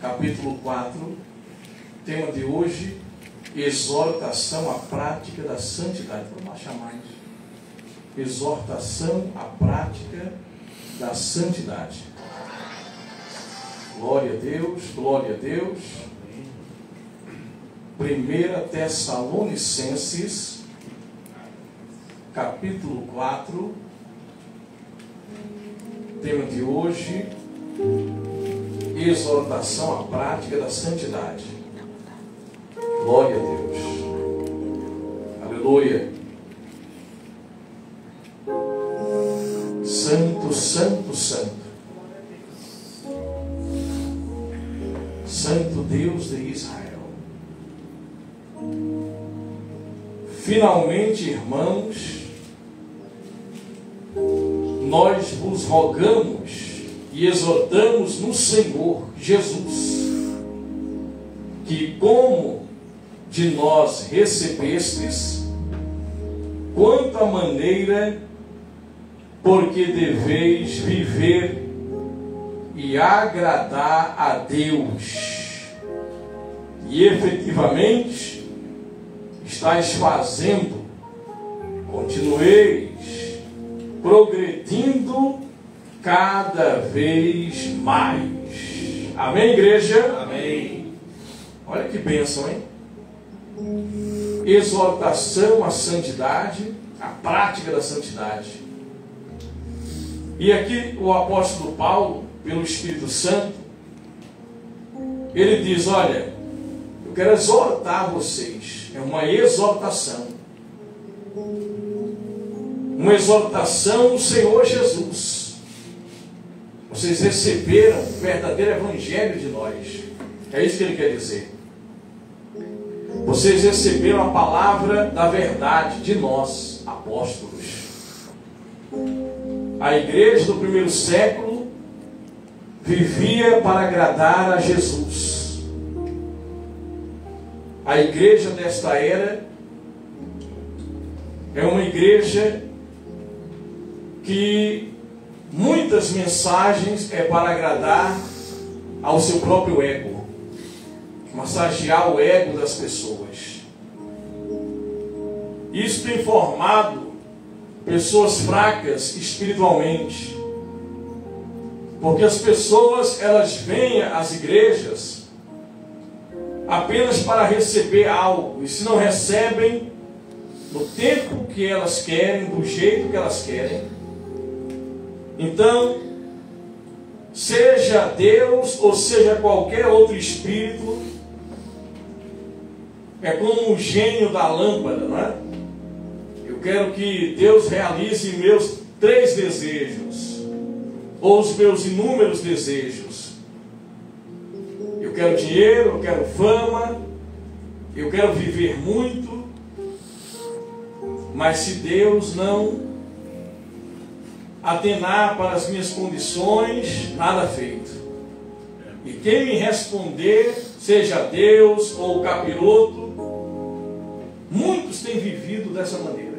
capítulo 4, tema de hoje, exortação à prática da santidade. Vamos achar mais. Exortação à prática da santidade. Glória a Deus, glória a Deus. 1 Tessalonicenses, capítulo 4, tema de hoje, exortação à prática da santidade. Glória a Deus. Aleluia. Santo, santo, santo. Santo Deus de Israel. Finalmente, irmãos, nós vos rogamos e exortamos no Senhor Jesus, que como de nós recebestes, quanta maneira, porque deveis viver e agradar a Deus, e efetivamente estáis fazendo, continueis progredindo cada vez mais. Amém, igreja? Amém. Olha que bênção, hein? Exortação à santidade, a prática da santidade. E aqui o apóstolo Paulo, pelo Espírito Santo, ele diz: olha, eu quero exortar vocês. É uma exortação. Uma exortação do Senhor Jesus. Vocês receberam o verdadeiro evangelho de nós. É isso que ele quer dizer. Vocês receberam a palavra da verdade de nós, apóstolos. A igreja do primeiro século vivia para agradar a Jesus. A igreja desta era é uma igreja que muitas mensagens é para agradar ao seu próprio ego, massagear o ego das pessoas. Isso tem formado pessoas fracas espiritualmente, porque as pessoas, elas vêm às igrejas apenas para receber algo, e se não recebem no tempo que elas querem, do jeito que elas querem, então, seja Deus ou seja qualquer outro espírito, é como o gênio da lâmpada, não é? Eu quero que Deus realize meus 3 desejos, ou os meus inúmeros desejos. Eu quero dinheiro, eu quero fama, eu quero viver muito, mas se Deus não atenar para as minhas condições, nada feito. E quem me responder, seja Deus ou o capiroto, muitos têm vivido dessa maneira.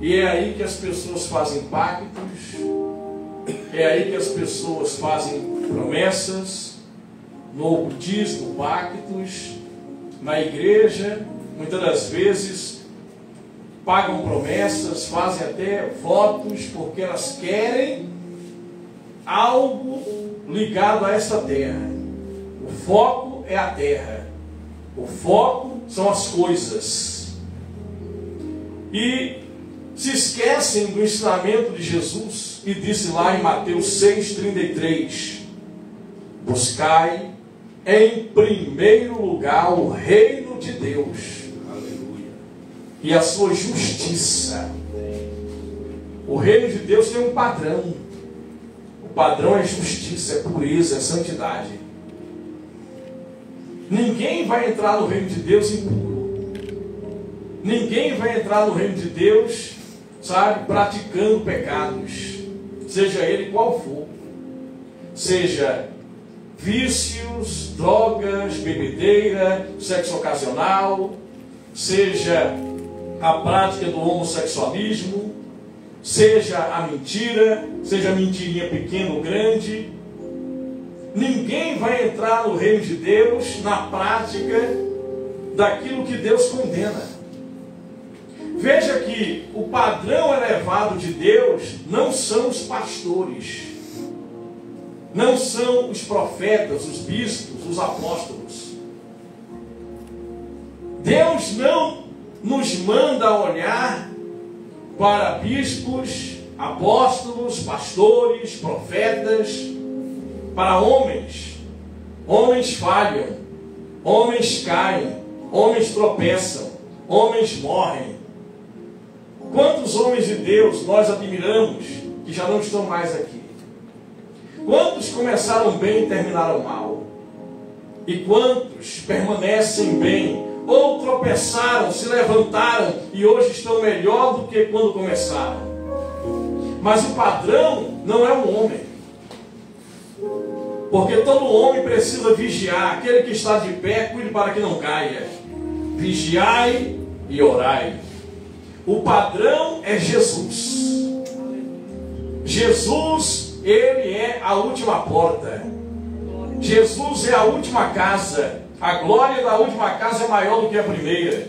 E é aí que as pessoas fazem pactos, é aí que as pessoas fazem promessas, no ocultismo, pactos, na igreja, muitas das vezes pagam promessas, fazem até votos, porque elas querem algo ligado a esta terra. O foco é a terra, o foco são as coisas, e se esquecem do ensinamento de Jesus, e disse lá em Mateus 6,33: buscai em primeiro lugar o reino de Deus, aleluia, e a sua justiça. O reino de Deus tem um padrão. O padrão é justiça, é pureza, é santidade. Ninguém vai entrar no reino de Deus impuro. Ninguém vai entrar no reino de Deus, sabe, praticando pecados, seja ele qual for. Seja vícios, drogas, bebedeira, sexo ocasional, seja a prática do homossexualismo, seja a mentira, seja a mentirinha pequena ou grande, ninguém vai entrar no reino de Deus na prática daquilo que Deus condena. Veja que o padrão elevado de Deus não são os pastores, não são os profetas, os bispos, os apóstolos. Deus não nos manda olhar para bispos, apóstolos, pastores, profetas, para homens. Homens falham, homens caem, homens tropeçam, homens morrem. Quantos homens de Deus nós admiramos que já não estão mais aqui? Quantos começaram bem e terminaram mal? E quantos permanecem bem, ou tropeçaram, se levantaram e hoje estão melhor do que quando começaram? Mas o padrão não é o homem. Porque todo homem precisa vigiar. Aquele que está de pé, cuide para que não caia. Vigiai e orai. O padrão é Jesus. Jesus, Ele é a última porta. Jesus é a última casa. A glória da última casa é maior do que a primeira.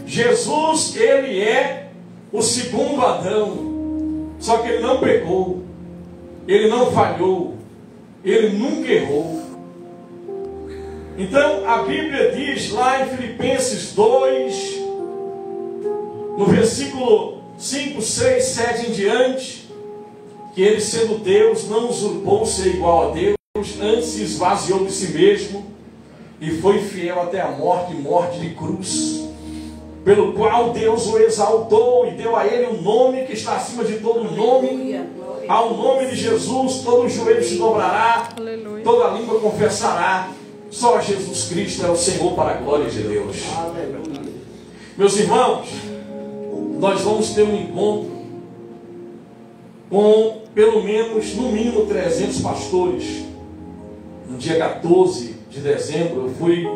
Jesus, Ele é o segundo Adão. Só que Ele não pecou. Ele não falhou. Ele nunca errou. Então a Bíblia diz lá em Filipenses 2, no versículo 5, 6, 7 em diante, que Ele, sendo Deus, não usurpou ser igual a Deus, antes se esvaziou de si mesmo e foi fiel até a morte, morte de cruz, pelo qual Deus o exaltou e deu a Ele um nome que está acima de todo nome. Ao nome de Jesus todo joelho se dobrará, aleluia, toda língua confessará, só Jesus Cristo é o Senhor, para a glória de Deus. Aleluia. Meus irmãos, nós vamos ter um encontro com pelo menos, no mínimo, 300 pastores. No dia 14 de dezembro, eu fui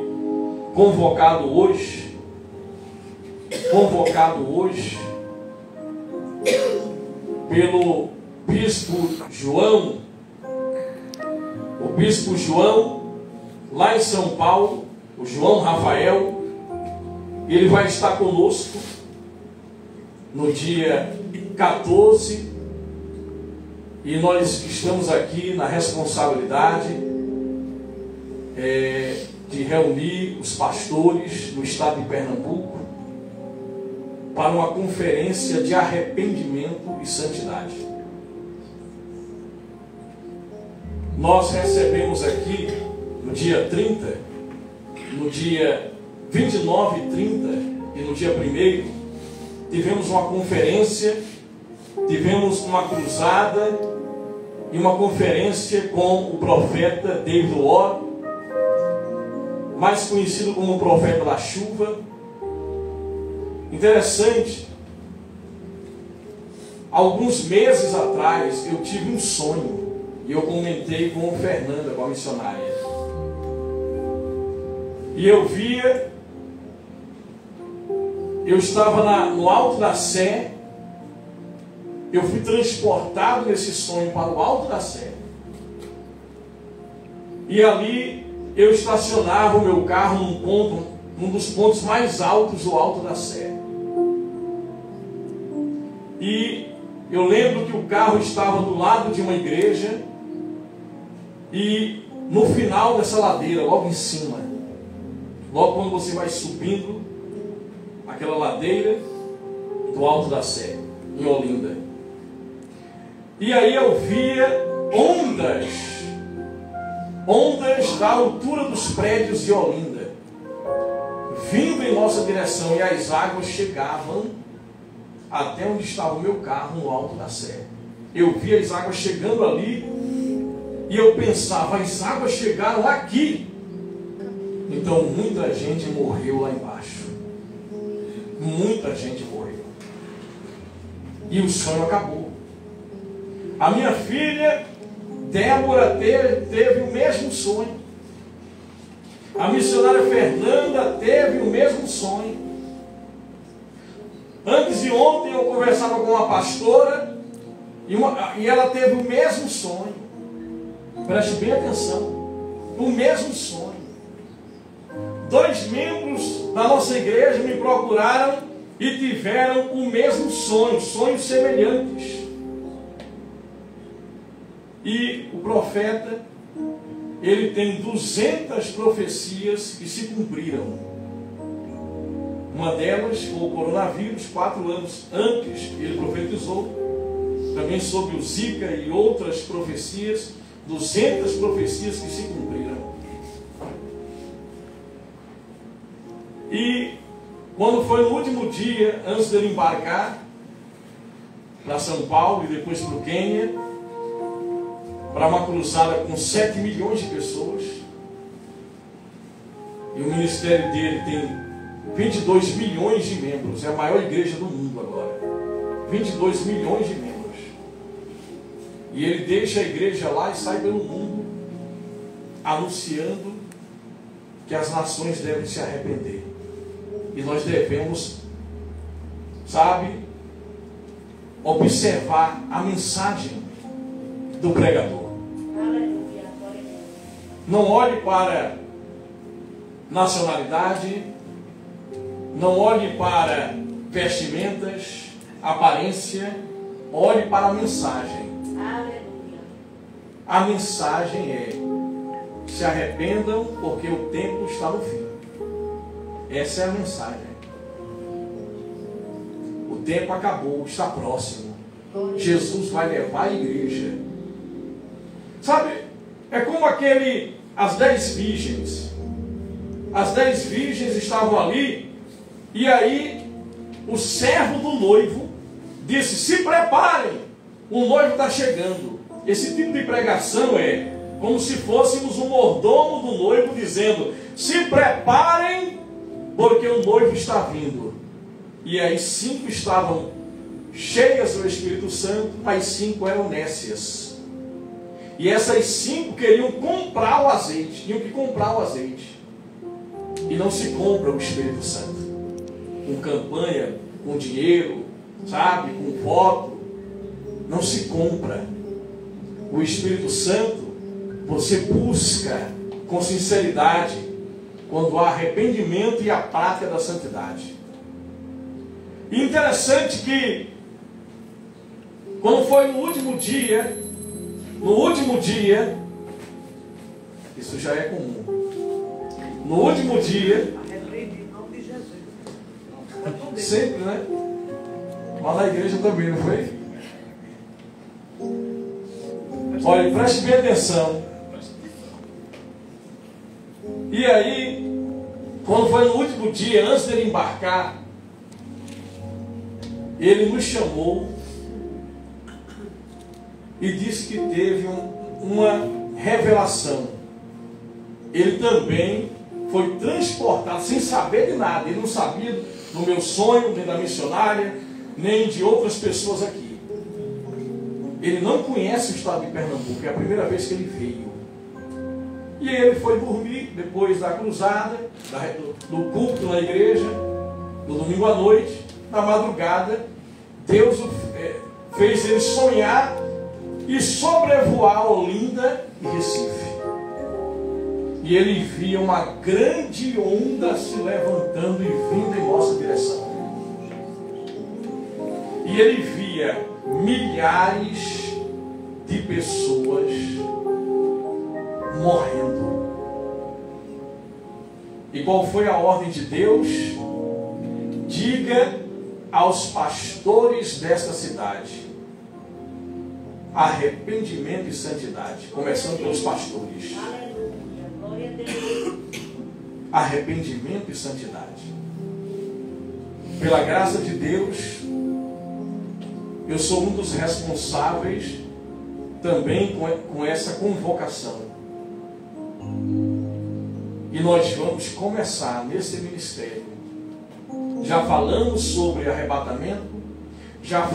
convocado hoje, pelo bispo João, o bispo João, lá em São Paulo, o João Rafael. Ele vai estar conosco no dia 14, e nós estamos aqui na responsabilidade de reunir os pastores no estado de Pernambuco para uma conferência de arrependimento e santidade. Nós recebemos aqui no dia 30, no dia 29 e 30 e no dia 1º, tivemos uma conferência, tivemos uma cruzada e uma conferência com o profeta David Orr, mais conhecido como o profeta da chuva. Interessante, alguns meses atrás eu tive um sonho. E eu comentei com Fernanda, com a missionária. E eu via, eu estava no alto da Sé, eu fui transportado nesse sonho para o alto da Sé. E ali eu estacionava o meu carro num dos pontos mais altos do alto da Sé. E eu lembro que o carro estava do lado de uma igreja. E no final dessa ladeira, logo em cima, logo quando você vai subindo aquela ladeira do alto da Sé, em Olinda, e aí eu via ondas da altura dos prédios de Olinda, vindo em nossa direção, e as águas chegavam até onde estava o meu carro no alto da Sé. Eu via as águas chegando ali, e eu pensava, as águas chegaram aqui, então muita gente morreu lá embaixo. Muita gente morreu. E o sonho acabou. A minha filha Débora teve o mesmo sonho. A missionária Fernanda teve o mesmo sonho. Antes de ontem eu conversava com uma pastora e ela teve o mesmo sonho. Preste bem atenção. o mesmo sonho. 2 membros da nossa igreja me procuraram e tiveram o mesmo sonho, sonhos semelhantes. E o profeta, ele tem 200 profecias que se cumpriram. Uma delas foi o coronavírus, 4 anos antes ele profetizou. Também sobre o Zika e outras profecias, 200 profecias que se cumpriram. E quando foi no último dia, antes dele embarcar para São Paulo e depois para o Quênia, para uma cruzada com 7 milhões de pessoas, e o ministério dele tem 22 milhões de membros, é a maior igreja do mundo agora, 22 milhões de membros, e ele deixa a igreja lá e sai pelo mundo, anunciando que as nações devem se arrepender, e nós devemos, observar a mensagem do pregador. Não olhe para nacionalidade, não olhe para vestimentas, aparência, olhe para a mensagem. A mensagem é: se arrependam, porque o tempo está no fim. Essa é a mensagem. O tempo acabou, está próximo. Jesus vai levar a igreja. É como as 10 virgens. As 10 virgens estavam ali, e aí o servo do noivo disse: se preparem, o noivo está chegando. Esse tipo de pregação é como se fôssemos o mordomo do noivo dizendo: se preparem, porque o noivo está vindo. E aí 5 estavam cheias do Espírito Santo, mas 5 eram nécias. E essas 5 queriam comprar o azeite, tinham que comprar o azeite. E não se compra o Espírito Santo com campanha, com dinheiro, com foto. Não se compra. O Espírito Santo você busca com sinceridade quando há arrependimento e a prática da santidade. E interessante que quando foi no último dia, isso já é comum. No último dia, sempre, né? Mas na igreja também, não foi? Olha, preste bem atenção. E aí, quando foi no último dia, antes dele embarcar, ele nos chamou e disse que teve uma revelação. Ele também foi transportado sem saber de nada. Ele não sabia do meu sonho, nem da missionária, nem de outras pessoas aqui. Ele não conhece o estado de Pernambuco, é a primeira vez que ele veio. E ele foi dormir depois da cruzada, do culto na igreja, no domingo à noite. Na madrugada, Deus fez ele sonhar e sobrevoar Olinda e Recife. E ele via uma grande onda se levantando e vindo em nossa direção. E ele via milhares de pessoas morrendo. E qual foi a ordem de Deus? Diga aos pastores desta cidade: arrependimento e santidade, começando pelos pastores. Arrependimento e santidade. Pela graça de Deus, eu sou um dos responsáveis também com essa convocação. E nós vamos começar nesse ministério. Já falamos sobre arrebatamento, já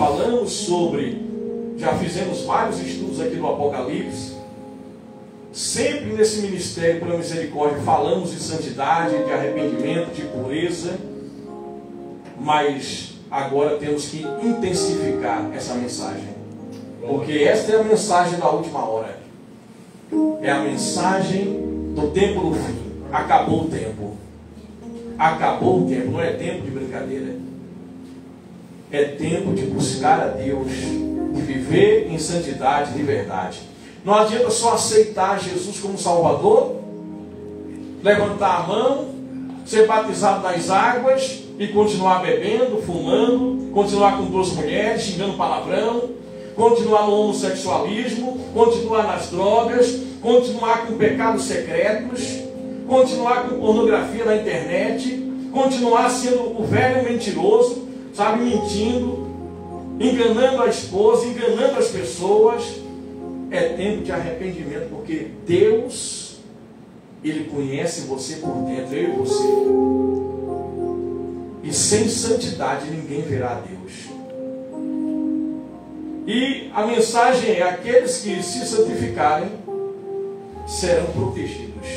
fizemos vários estudos aqui do Apocalipse. Sempre nesse ministério pela misericórdia falamos de santidade, de arrependimento, de pureza. Mas agora temos que intensificar essa mensagem. Porque esta é a mensagem da última hora. É a mensagem do tempo do fim. Acabou o tempo. Acabou o tempo. Não é tempo de brincadeira. É tempo de buscar a Deus, de viver em santidade de verdade. Não adianta só aceitar Jesus como Salvador, levantar a mão, ser batizado nas águas e continuar bebendo, fumando, continuar com 2 mulheres, xingando palavrão, continuar no homossexualismo, continuar nas drogas, continuar com pecados secretos, continuar com pornografia na internet, continuar sendo o velho mentiroso, sabe, mentindo, enganando a esposa, enganando as pessoas. É tempo de arrependimento, porque Deus, Ele conhece você por dentro, eu e você. E sem santidade ninguém verá a Deus. E a mensagem é: aqueles que se santificarem serão protegidos.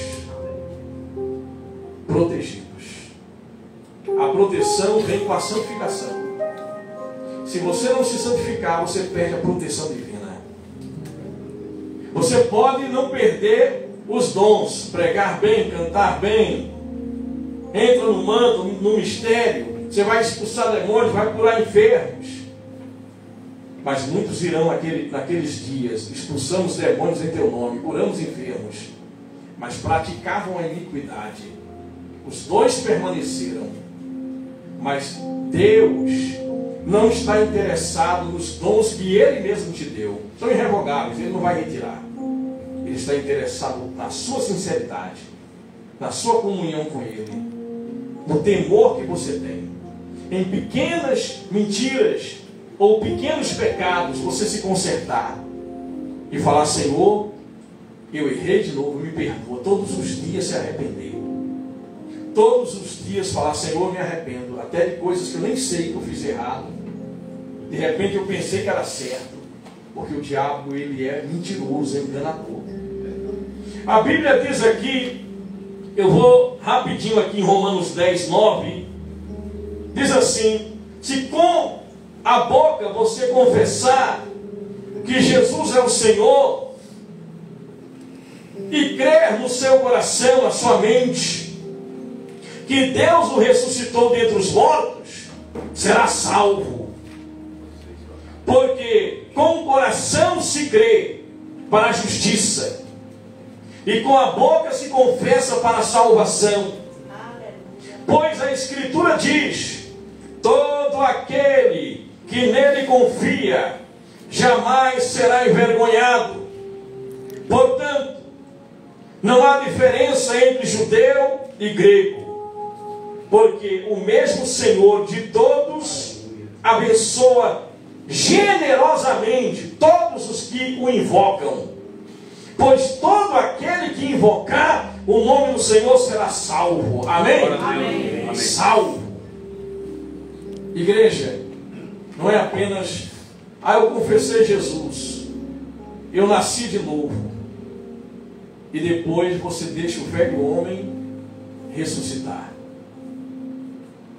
Protegidos. A proteção vem com a santificação. Se você não se santificar, você perde a proteção divina. Você pode não perder os dons, pregar bem, cantar bem, entra no manto, no mistério, você vai expulsar demônios, vai curar enfermos. Mas muitos irão naqueles dias: expulsamos demônios em teu nome, curamos enfermos, mas praticavam a iniquidade. Os dons permaneceram, mas Deus não está interessado nos dons que Ele mesmo te deu. São irrevogáveis, Ele não vai retirar. Ele está interessado na sua sinceridade, na sua comunhão com Ele, no temor que você tem. Em pequenas mentiras ou pequenos pecados, você se consertar e falar: Senhor, eu errei de novo, me perdoa. Todos os dias se arrepender. Todos os dias falar: Senhor, me arrependo, até de coisas que eu nem sei que eu fiz errado. De repente eu pensei que era certo, porque o diabo, ele é mentiroso, é enganador. A Bíblia diz aqui, eu vou rapidinho aqui em Romanos 10, 9, diz assim: se com a boca você confessar que Jesus é o Senhor e crer no seu coração, na sua mente, que Deus o ressuscitou dentre os mortos, será salvo. Porque com o coração se crê para a justiça, e com a boca se confessa para a salvação. Pois a Escritura diz: todo aquele que nele confia jamais será envergonhado. Portanto, não há diferença entre judeu e grego, porque o mesmo Senhor de todos abençoa generosamente todos os que o invocam. Pois todo aquele que invocar o nome do Senhor será salvo. Amém? Amém. Amém. Salvo. Igreja, não é apenas: eu confessei Jesus, eu nasci de novo, e depois você deixa o velho homem ressuscitar.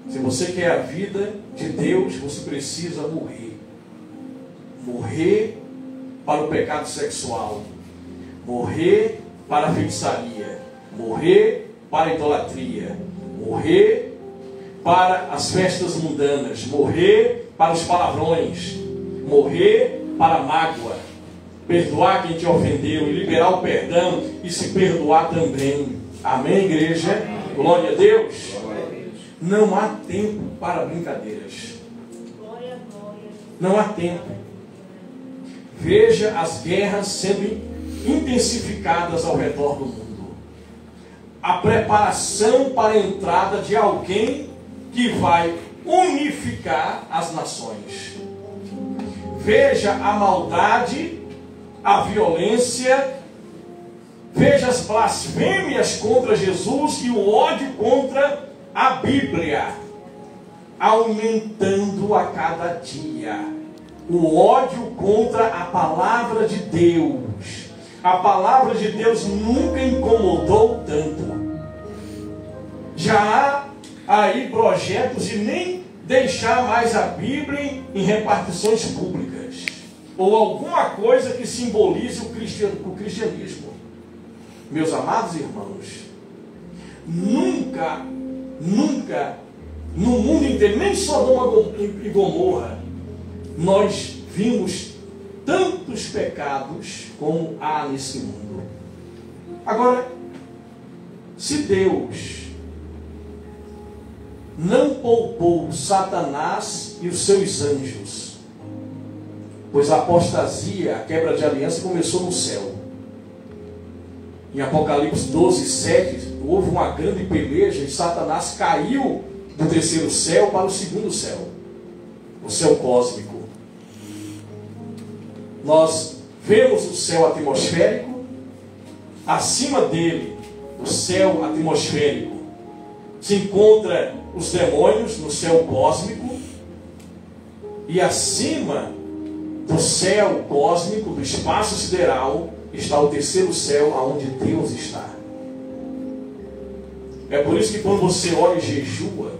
Se você quer a vida de Deus, você precisa morrer. Morrer para o pecado sexual, morrer para a feitiçaria, morrer para a idolatria, morrer para as festas mundanas, morrer para os palavrões, morrer para a mágoa, perdoar quem te ofendeu e liberar o perdão e se perdoar também. Amém, igreja? Amém. Glória a Deus. Glória a Deus. Não há tempo para brincadeiras. Não há tempo. Veja as guerras sendo intensificadas ao redor do mundo. A preparação para a entrada de alguém que vai unificar as nações. Veja a maldade, a violência, veja as blasfêmias contra Jesus e o ódio contra a Bíblia, aumentando a cada dia. O ódio contra a palavra de Deus. A palavra de Deus nunca incomodou tanto. Já há aí projetos de nem deixar mais a Bíblia em repartições públicas, ou alguma coisa que simbolize o cristianismo. meus amados irmãos, nunca, no mundo inteiro, nem Sodoma e Gomorra, nós vimos tantos pecados como há nesse mundo. Agora, se Deus não poupou Satanás e os seus anjos, pois a apostasia, a quebra de aliança começou no céu. Em Apocalipse 12, 7, houve uma grande peleja e Satanás caiu do terceiro céu para o segundo céu, o céu cósmico. Nós vemos o céu atmosférico, acima dele, o céu atmosférico, se encontra os demônios no céu cósmico, e acima do céu cósmico, do espaço sideral, está o terceiro céu, aonde Deus está. É por isso que quando você ora e jejua,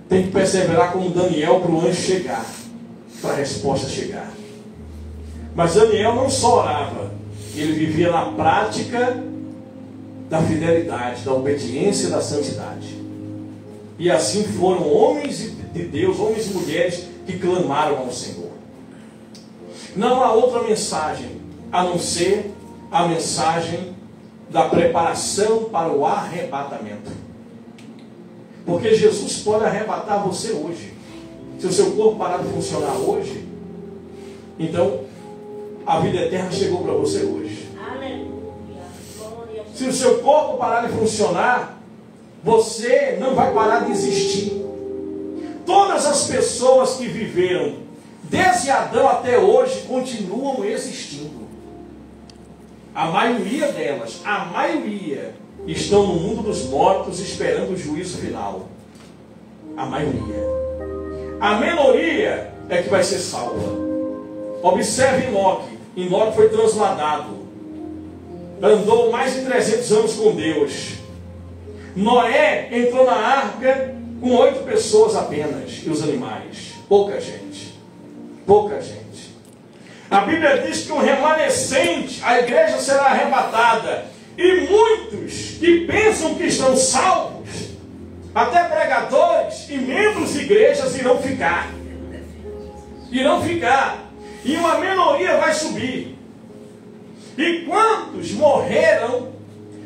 tem que perseverar como Daniel para o anjo chegar, para a resposta chegar. Mas Daniel não só orava, ele vivia na prática da fidelidade, da obediência e da santidade. E assim foram homens de Deus, homens e mulheres que clamaram ao Senhor. Não há outra mensagem a não ser a mensagem da preparação para o arrebatamento. Porque Jesus pode arrebatar você hoje. Se o seu corpo parar de funcionar hoje, então a vida eterna chegou para você hoje. Se o seu corpo parar de funcionar, você não vai parar de existir. Todas as pessoas que viveram desde Adão até hoje continuam existindo. A maioria delas, a maioria, estão no mundo dos mortos esperando o juízo final. A maioria. A minoria é que vai ser salva. Observe Enoque. Enoque foi transladado. Andou mais de 300 anos com Deus. Noé entrou na arca com 8 pessoas apenas. E os animais. Pouca gente. Pouca gente. A Bíblia diz que um remanescente, a igreja será arrebatada. E muitos que pensam que estão salvos, até pregadores e membros de igrejas irão ficar. Irão ficar. E uma minoria vai subir. E quantos morreram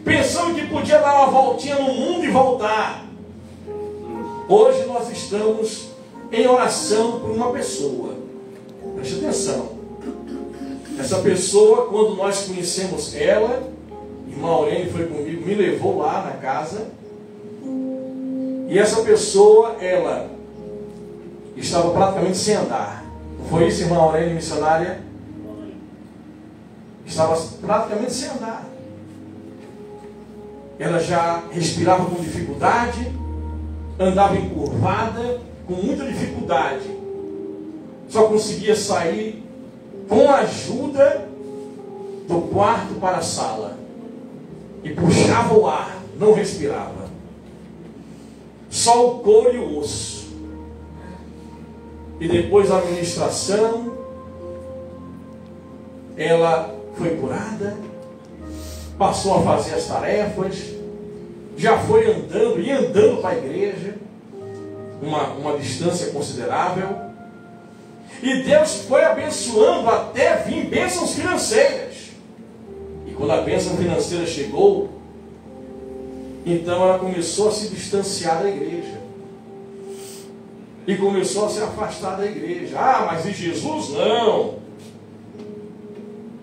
pensando que podia dar uma voltinha no mundo e voltar? Hoje nós estamos em oração por uma pessoa. Preste atenção. Essa pessoa, quando nós conhecemos ela, irmã Aurene foi comigo, me levou lá na casa. E essa pessoa, ela estava praticamente sem andar. Não foi isso, irmã Aurene, missionária? Estava praticamente sem andar. Ela já respirava com dificuldade, andava encurvada, com muita dificuldade. Só conseguia sair com a ajuda do quarto para a sala. E puxava o ar, não respirava. Só o couro e o osso. E depois da administração, ela foi curada, passou a fazer as tarefas, já foi andando, e andando para a igreja, uma distância considerável. E Deus foi abençoando até vir bênçãos financeiras. E quando a bênção financeira chegou, então ela começou a se distanciar da igreja. E começou a se afastar da igreja. Ah, mas e Jesus? Não.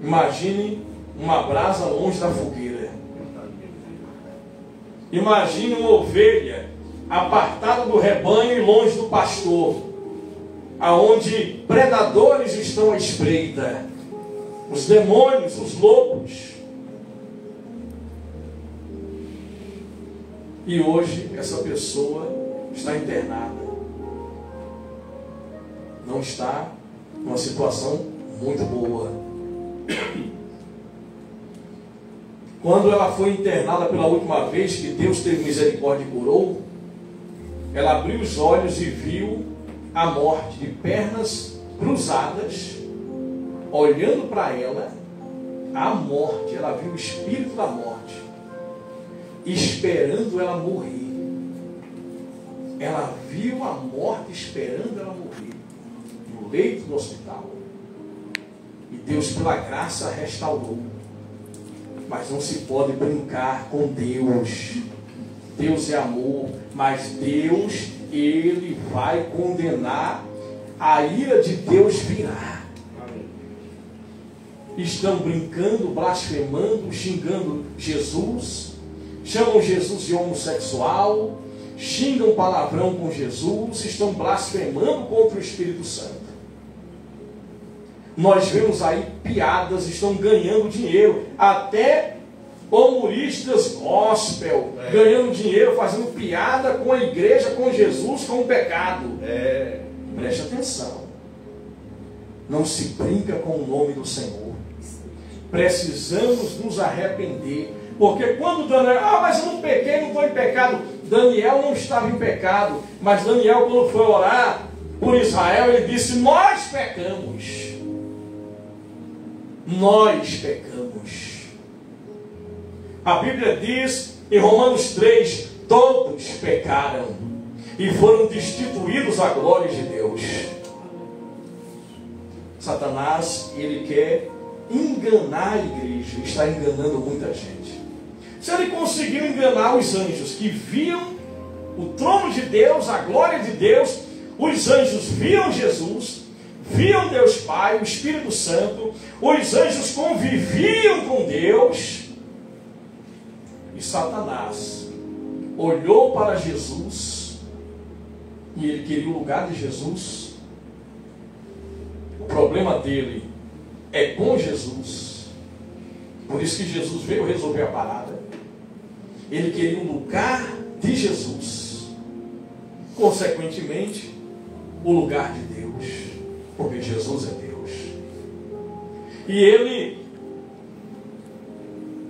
Imagine uma brasa longe da fogueira. Imagine uma ovelha apartada do rebanho e longe do pastor, aonde predadores estão à espreita, os demônios, os lobos. E hoje essa pessoa está internada. Não está numa situação muito boa. Quando ela foi internada pela última vez, que Deus teve misericórdia e curou, ela abriu os olhos e viu a morte de pernas cruzadas, olhando para ela, a morte, ela viu o espírito da morte, esperando ela morrer. Ela viu a morte esperando ela morrer, no leito do hospital. E Deus, pela graça, restaurou. Mas não se pode brincar com Deus. Deus é amor, mas Deus, Ele vai condenar. A ira de Deus virá. Estão brincando, blasfemando, xingando Jesus, chamam Jesus de homossexual, xingam palavrão com Jesus, estão blasfemando contra o Espírito Santo. Nós vemos aí piadas, estão ganhando dinheiro, até humoristas gospel, ganhando dinheiro, fazendo piada com a igreja, com Jesus, com o pecado. Preste atenção. Não se brinca com o nome do Senhor. Precisamos nos arrepender. Porque quando Daniel, mas eu não pequei, não estou em pecado. Daniel não estava em pecado. Mas Daniel, quando foi orar por Israel, ele disse: nós pecamos. Nós pecamos. A Bíblia diz em Romanos 3: todos pecaram e foram destituídos da glória de Deus. Satanás, ele quer enganar a igreja, está enganando muita gente. Se ele conseguiu enganar os anjos que viam o trono de Deus, a glória de Deus, os anjos viam Jesus, viam Deus Pai, o Espírito Santo, os anjos conviviam com Deus, e Satanás olhou para Jesus, e ele queria o lugar de Jesus. O problema dele é com Jesus. Por isso que Jesus veio resolver a parada. Ele queria o lugar de Jesus. Consequentemente, o lugar de Deus. Porque Jesus é Deus. E ele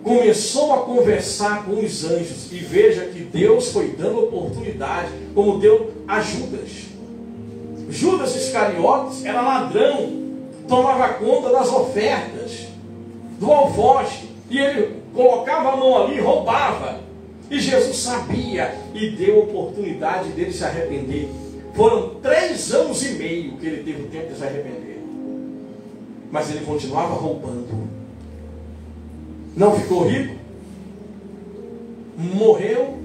começou a conversar com os anjos. E veja que Deus foi dando oportunidade, como deu a Judas. Judas Iscariotes era ladrão, tomava conta das ofertas, do alforje, e ele colocava a mão ali e roubava. E Jesus sabia e deu oportunidade dele se arrepender. Foram 3 anos e meio que ele teve o tempo de se arrepender. Mas ele continuava roubando. Não ficou rico, morreu,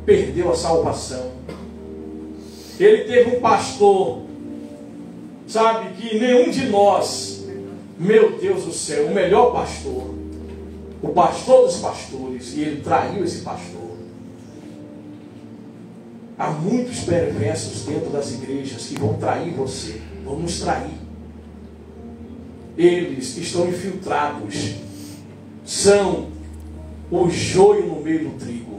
perdeu a salvação. Ele teve um pastor, sabe, que nenhum de nós, meu Deus do céu, o melhor pastor, o pastor dos pastores, e ele traiu esse pastor. Há muitos perversos dentro das igrejas que vão trair você, vão nos trair. Eles estão infiltrados, são o joio no meio do trigo.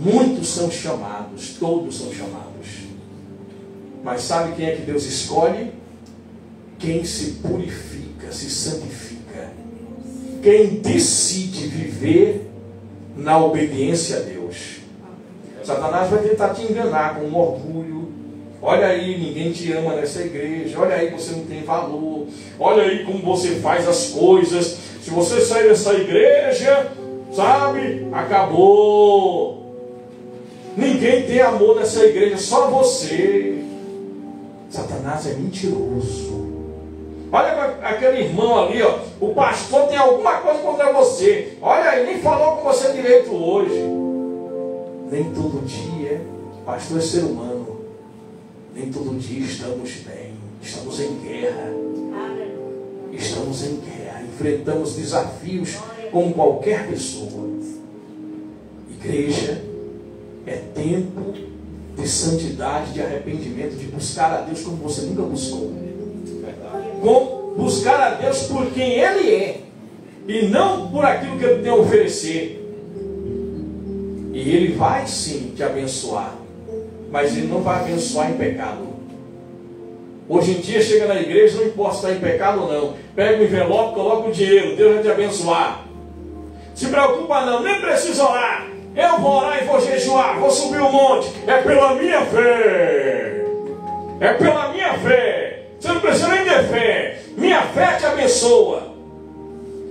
Muitos são chamados, todos são chamados. Mas sabe quem é que Deus escolhe? Quem se purifica, se santifica. Quem decide viver na obediência a Deus. Satanás vai tentar te enganar com um orgulho. Olha aí, ninguém te ama nessa igreja. Olha aí, você não tem valor. Olha aí como você faz as coisas. Se você sair dessa igreja, sabe, acabou. Ninguém tem amor nessa igreja, só você. Satanás é mentiroso. Olha aquele irmão ali, ó. O pastor tem alguma coisa contra você. Olha aí, nem falou com você direito hoje. Nem todo dia, pastor é ser humano. Nem todo dia estamos bem. Estamos em guerra. Estamos em guerra. Enfrentamos desafios como qualquer pessoa. Igreja é tempo de santidade, de arrependimento, de buscar a Deus como você nunca buscou. Buscar a Deus por quem Ele é, e não por aquilo que Ele tem a oferecer. E Ele vai sim te abençoar, mas Ele não vai abençoar em pecado. Hoje em dia chega na igreja, não importa se está em pecado ou não, pega o envelope, coloca o dinheiro, Deus vai te abençoar. Se preocupa não, nem precisa orar. Eu vou orar e vou jejuar, vou subir o monte. É pela minha fé. É pela minha fé. Você não precisa nem ter fé. Minha fé te abençoa.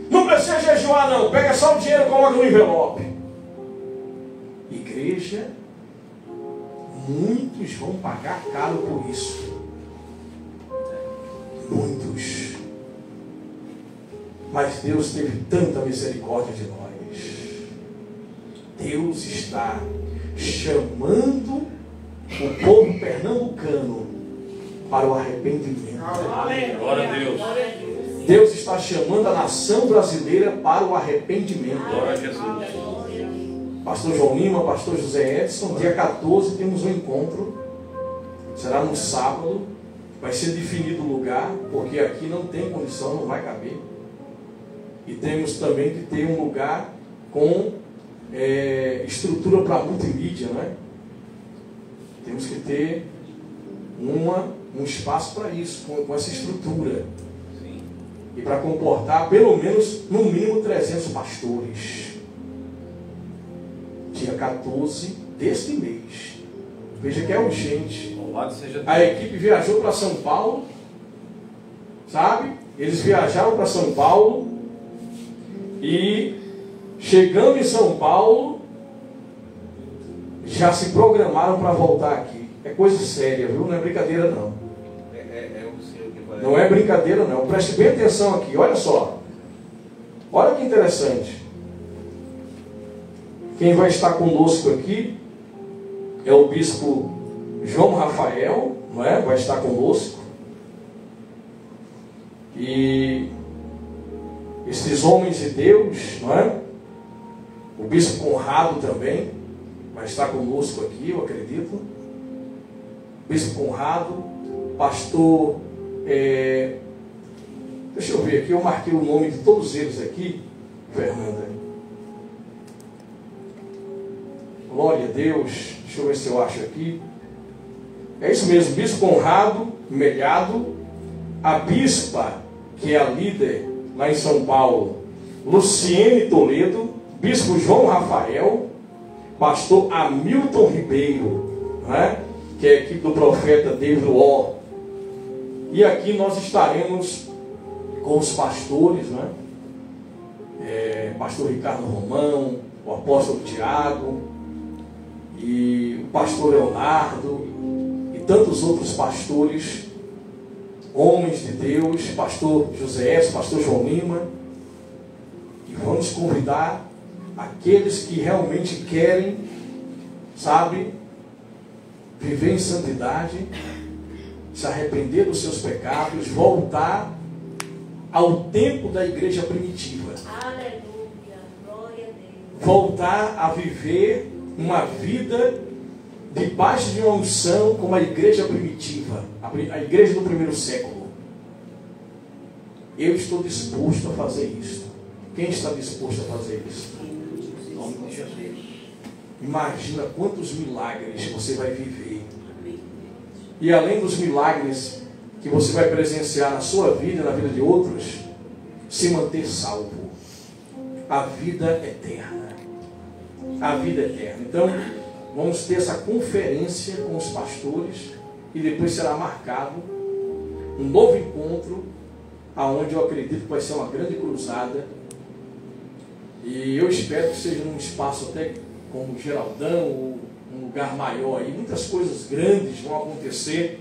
Não precisa jejuar não, pega só o dinheiro e coloca no envelope. Igreja, muitos vão pagar caro por isso. Muitos. Mas Deus teve tanta misericórdia de nós. Deus está chamando o povo pernambucano para o arrependimento. Glória a Deus. Deus está chamando a nação brasileira para o arrependimento. Glória a Jesus. Pastor João Lima, pastor José Edson, dia 14 temos um encontro. Será no sábado. Vai ser definido o lugar, porque aqui não tem condição, não vai caber. E temos também que ter um lugar com estrutura para multimídia, né? Temos que ter um espaço para isso, com essa estrutura. Sim. E para comportar pelo menos, no mínimo, 300 pastores. Dia 14 deste mês. Veja que é urgente. Louvado seja Deus. A equipe viajou para São Paulo, sabe? Eles viajaram para São Paulo e, chegando em São Paulo, já se programaram para voltar aqui. É coisa séria, viu? Não é brincadeira não. É o Senhor que vai. Não é brincadeira não. Preste bem atenção aqui, olha só. Olha que interessante. Quem vai estar conosco aqui é o bispo João Rafael, não é? Vai estar conosco. E esses homens de Deus, não é? O bispo Conrado também vai estar conosco aqui, eu acredito. Bispo Conrado, pastor, deixa eu ver aqui, eu marquei o nome de todos eles aqui, Fernanda. Glória a Deus, deixa eu ver se eu acho aqui. É isso mesmo, bispo Conrado Melhado, a bispa, que é a líder lá em São Paulo, Luciene Toledo, bispo João Rafael, pastor Hamilton Ribeiro, né? Que é a equipe do profeta David Ó. E aqui nós estaremos com os pastores, né? Pastor Ricardo Romão, o apóstolo Tiago, e o pastor Leonardo, e tantos outros pastores, homens de Deus, pastor José S., pastor João Lima. E vamos convidar aqueles que realmente querem, sabe, viver em santidade, se arrepender dos seus pecados, voltar ao tempo da igreja primitiva. Aleluia, glória a Deus. Voltar a viver uma vida debaixo de uma unção como a igreja primitiva, a igreja do primeiro século. Eu estou disposto a fazer isso. Quem está disposto a fazer isso? Em nome de Jesus. Imagina quantos milagres você vai viver. E além dos milagres que você vai presenciar na sua vida e na vida de outros, se manter salvo. A vida eterna. A vida eterna. Então, vamos ter essa conferência com os pastores e depois será marcado um novo encontro, aonde eu acredito que vai ser uma grande cruzada. E eu espero que seja num espaço até como Geraldão, ou um lugar maior aí. Muitas coisas grandes vão acontecer,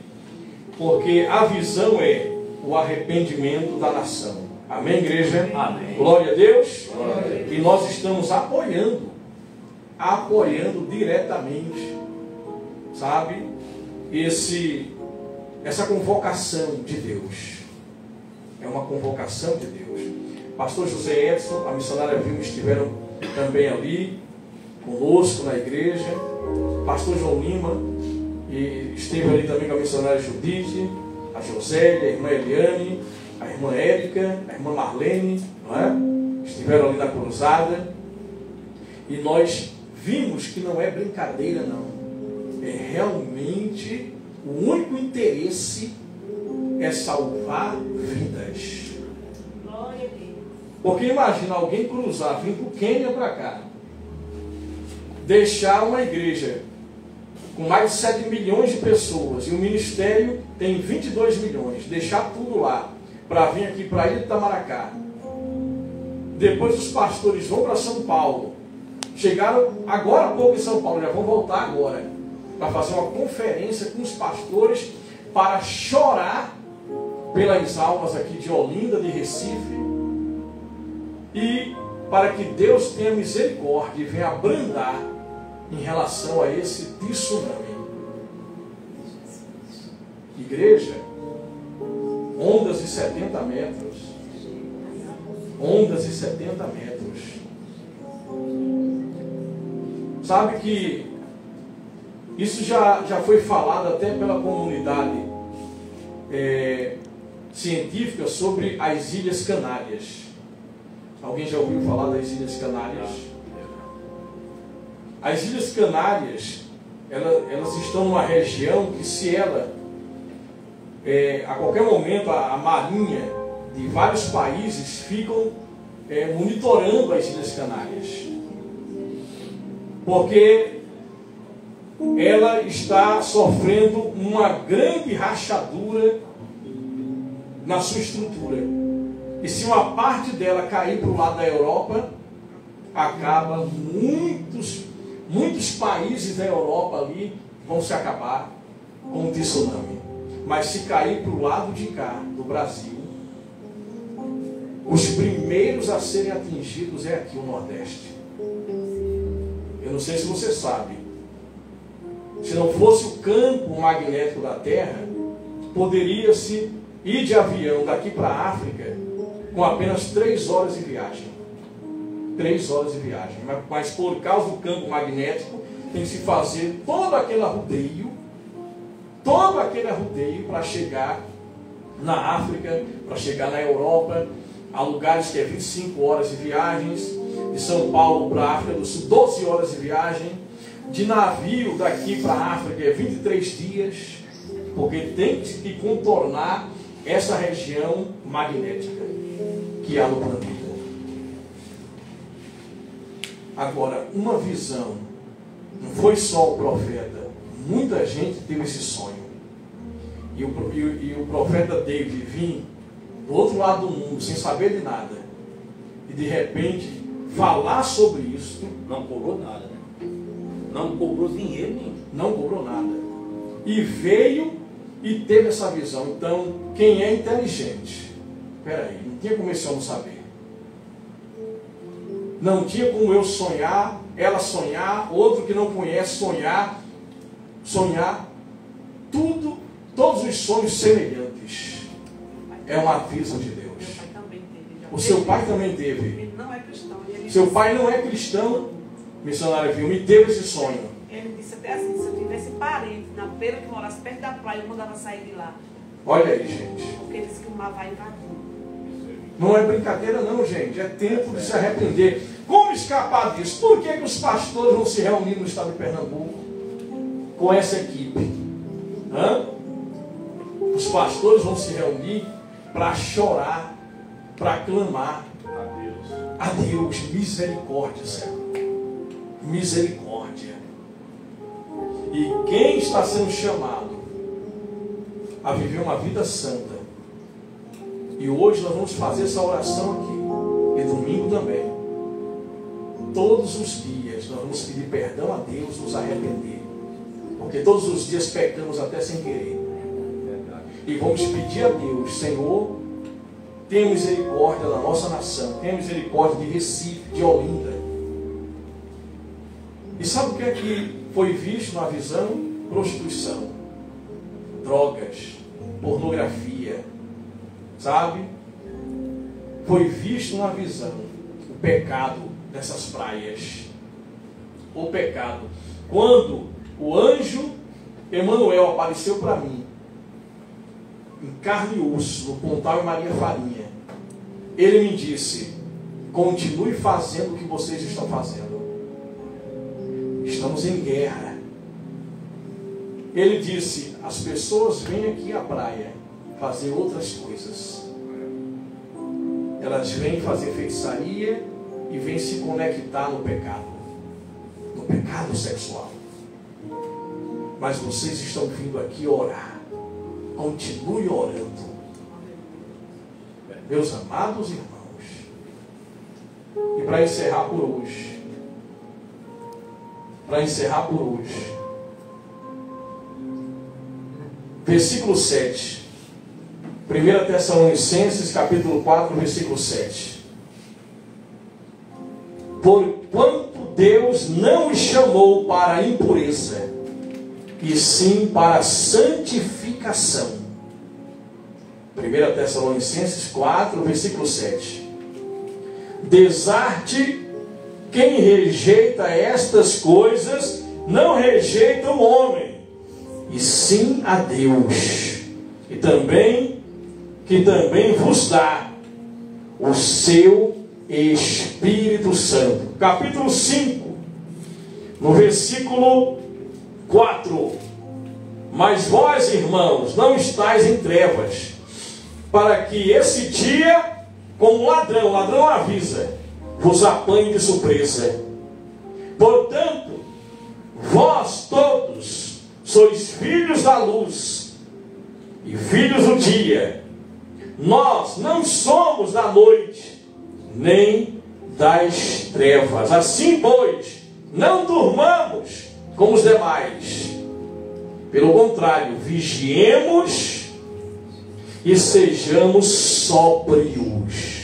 porque a visão é o arrependimento da nação. Amém, igreja? Amém. Glória a Deus. Glória a Deus. E nós estamos apoiando diretamente, sabe, essa convocação de Deus. É uma convocação de Deus. Pastor José Edson, a missionária Vilma estiveram também ali conosco na igreja. Pastor João Lima e esteve ali também com a missionária Judite, a Josélia, a irmã Eliane, a irmã Érica, a irmã Marlene, não é? Estiveram ali na cruzada. E nós vimos que não é brincadeira não. É realmente o único interesse é salvar vidas. Glória a Deus. Porque imagina alguém cruzar, vir do Quênia para cá, deixar uma igreja com mais de 7 milhões de pessoas e o ministério tem 22 milhões, deixar tudo lá para vir aqui para a Ilha de Itamaracá. Depois os pastores vão para São Paulo. Chegaram agora há pouco em São Paulo, já vão voltar agora, para fazer uma conferência com os pastores para chorar pelas almas aqui de Olinda, de Recife, e para que Deus tenha misericórdia e venha abrandar em relação a esse tsunami. Igreja, ondas de 70 metros. Ondas de 70 metros. Sabe que isso já foi falado até pela comunidade científica sobre as Ilhas Canárias. Alguém já ouviu falar das Ilhas Canárias? As Ilhas Canárias, elas estão numa região que, se ela, a qualquer momento, a marinha de vários países ficam monitorando as Ilhas Canárias. Porque ela está sofrendo uma grande rachadura na sua estrutura. E se uma parte dela cair para o lado da Europa, acaba muitos países da Europa ali vão se acabar com o tsunami. Mas se cair para o lado de cá, do Brasil, os primeiros a serem atingidos é aqui o Nordeste. Eu não sei se você sabe. Se não fosse o campo magnético da Terra, poderia-se ir de avião daqui para a África com apenas 3 horas de viagem. 3 horas de viagem. Mas por causa do campo magnético, tem que se fazer todo aquele arrudeio para chegar na África, para chegar na Europa, a lugares que é 25 horas de viagens. De São Paulo para a África do Sul, 12 horas de viagem. De navio daqui para a África é 23 dias, porque tem que contornar essa região magnética que há no planeta. Agora, uma visão, não foi só o profeta, muita gente teve esse sonho. E o profeta David vinha do outro lado do mundo, sem saber de nada, e de repente falar sobre isso. Não cobrou nada, né? Não cobrou dinheiro nenhum. Não cobrou nada. E veio e teve essa visão. Então, quem é inteligente? Peraí, não tinha como esse homem saber. Não tinha como eu sonhar, ela sonhar, outro que não conhece sonhar. Todos os sonhos semelhantes. É um aviso de Deus. O seu pai também teve. Ele não é cristão. Seu pai não é cristão, missionário Vilma, e teve esse sonho. Ele disse até assim, se eu tivesse parente na beira que morasse perto da praia, eu mandava sair de lá. Olha aí, gente. Porque ele disse que o mar vai invadir. Não é brincadeira não, gente. É tempo de se arrepender. Como escapar disso? Por que os pastores vão se reunir no estado de Pernambuco com essa equipe? Os pastores vão se reunir para chorar, para clamar a Deus, misericórdia, Senhor. Misericórdia. E quem está sendo chamado a viver uma vida santa, e hoje nós vamos fazer essa oração aqui, e domingo também, todos os dias nós vamos pedir perdão a Deus, nos arrepender, porque todos os dias pecamos até sem querer, e vamos pedir a Deus: Senhor, tenha misericórdia da nossa nação, tenha misericórdia de Recife, de Olinda. E sabe o que é que foi visto na visão? Prostituição, drogas, pornografia, sabe? Foi visto na visão o pecado dessas praias. O pecado. Quando o anjo Emanuel apareceu para mim, em carne e osso, no Pontal e Maria Farinha, ele me disse: continue fazendo o que vocês estão fazendo. Estamos em guerra. Ele disse: as pessoas vêm aqui à praia fazer outras coisas. Elas vêm fazer feitiçaria e vêm se conectar no pecado sexual. Mas vocês estão vindo aqui orar. Continue orando. Meus amados irmãos, E para encerrar por hoje. Para encerrar por hoje. Versículo 7. 1 Tessalonicenses, capítulo 4, versículo 7. Porquanto Deus não os chamou para a impureza, e sim para a santificação. 1 Tessalonicenses 4, versículo 7. Desarte quem rejeita estas coisas, não rejeita o homem, e sim a Deus, que também vos dá o seu Espírito Santo. Capítulo 5, no versículo 4. Mas vós, irmãos, não estáis em trevas, para que esse dia, como ladrão avisa, vos apanhe de surpresa. Portanto, vós todos sois filhos da luz e filhos do dia. Nós não somos da noite, nem das trevas. Assim, pois, não durmamos como os demais. Pelo contrário, vigiemos e sejamos sóbrios.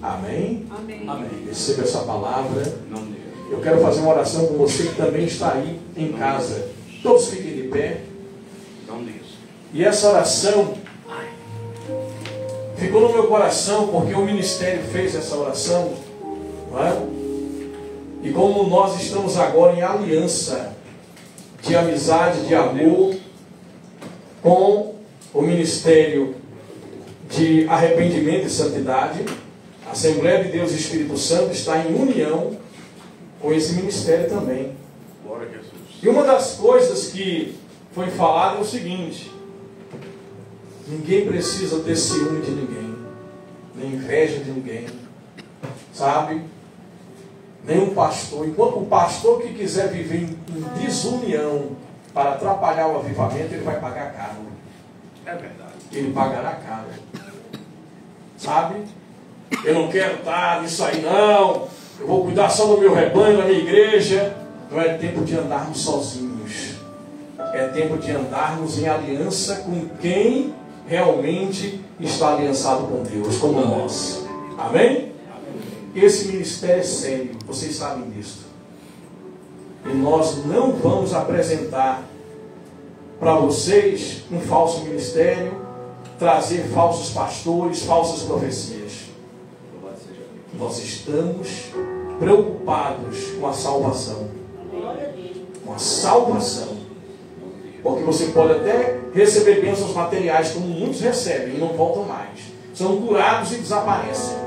Amém? Amém. Amém. Receba essa palavra. Não Deus. Eu quero fazer uma oração com você que também está aí em casa. Todos fiquem de pé. Não Deus. E essa oração ficou no meu coração porque o ministério fez essa oração, não é? E como nós estamos agora em aliança de amizade, de amor com o ministério de arrependimento e santidade, a Assembleia de Deus e Espírito Santo está em união com esse ministério também. Glória a Jesus. E uma das coisas que foi falada é o seguinte: ninguém precisa ter ciúme de ninguém, nem inveja de ninguém, sabe? Nenhum pastor. Enquanto o pastor que quiser viver em desunião para atrapalhar o avivamento, ele vai pagar caro. É verdade. Ele pagará caro. Sabe? Eu não quero estar nisso aí não. Eu vou cuidar só do meu rebanho, da minha igreja. Não é tempo de andarmos sozinhos. É tempo de andarmos em aliança com quem realmente está aliançado com Deus, como nós. Amém? Esse ministério é sério, vocês sabem disso. E nós não vamos apresentar para vocês um falso ministério, trazer falsos pastores, falsas profecias. Nós estamos preocupados com a salvação. Com a salvação. Porque você pode até receber bênçãos materiais, como muitos recebem, e não voltam mais. São curados e desaparecem.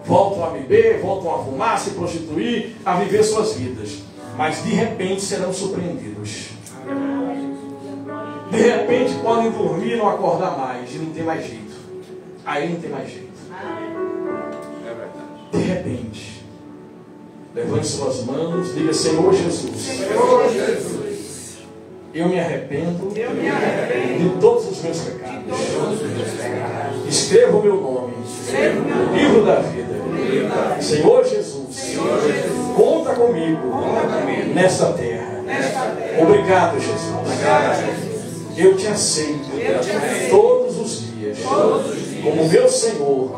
Voltam a beber, voltam a fumar, a se prostituir, a viver suas vidas. Mas de repente serão surpreendidos. De repente podem dormir e não acordar mais, e não tem mais jeito. Aí não tem mais jeito. É verdade. De repente, levante suas mãos, diga: Senhor Jesus, Senhor Jesus, eu me arrependo de de todos os meus pecados. Escreva o meu nome no livro da vida. Senhor Jesus, conta comigo nesta terra. Obrigado, Jesus. Eu te aceito todos os dias como meu Senhor,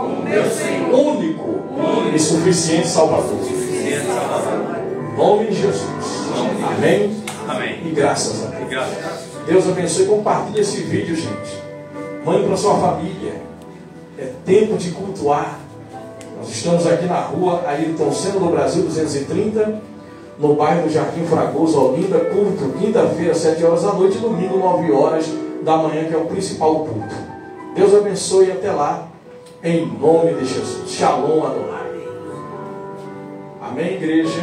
único e suficiente Salvador. Em nome de Jesus. Amém. Amém. E graças a Deus. Graças. Deus abençoe. Compartilhe esse vídeo, gente. Mande para sua família. É tempo de cultuar. Nós estamos aqui na rua Ayrton Senna, no Brasil 230, no bairro do Jardim Fragoso, Olinda. Culto, quinta-feira, 7 horas da noite, domingo, 9 horas da manhã, que é o principal culto. Deus abençoe e até lá, em nome de Jesus. Shalom, Adonai. Amém, igreja.